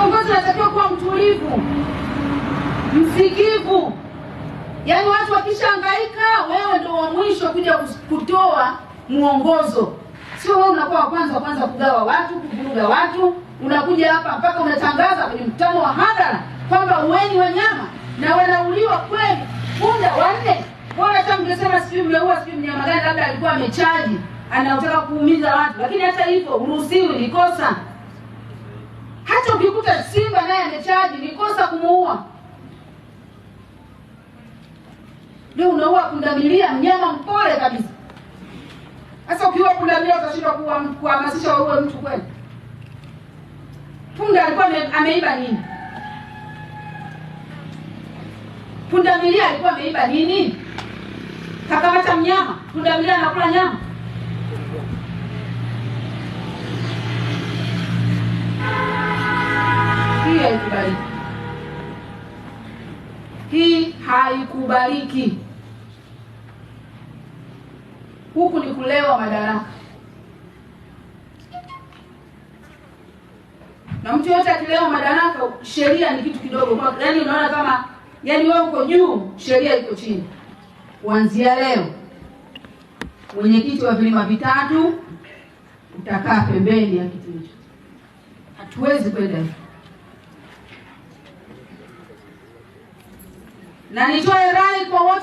Kiongozi anatakiwa kuwa mtulivu, msikivu. Yaani watu wakishahangaika, wewe ndio wa mwisho kuja kutoa muongozo. Sio wewe unakuwa wa kwanza kugawa watu, kuvuruga watu. Unakuja hapa mpaka unatangaza kwenye mkutano wa hadhara kwamba uweni wanyama na wanauliwa kweli. Punda wanne. Bora hata mngesema sijui mmeua sijui mnyama gani, labda alikuwa amechaji, anataka kuumiza watu. Lakini hata hivyo uruhusiwi, ni kosa. Hata ukikuta simba naye amechaji, ni kosa kumuua. Leo unaua pundamilia, mnyama mpole kabisa. Sasa ukiua pundamilia utashindwa kuhamasisha waue mtu kweli? Punda alikuwa ameiba nini? Pundamilia alikuwa ameiba nini? Kakamata mnyama, pundamilia anakula nyama. Hii haikubaliki. Hii haikubaliki. Huku ni kulewa madaraka. Na mtu yote akilewa madaraka, sheria ni kitu kidogo. Yaani unaona kama yaani wewe uko juu, sheria iko chini. Kuanzia leo mwenyekiti wa vilima vitatu utakaa pembeni ya kiti hicho. Hatuwezi kwenda hivi. Na nitoe rai kwa wote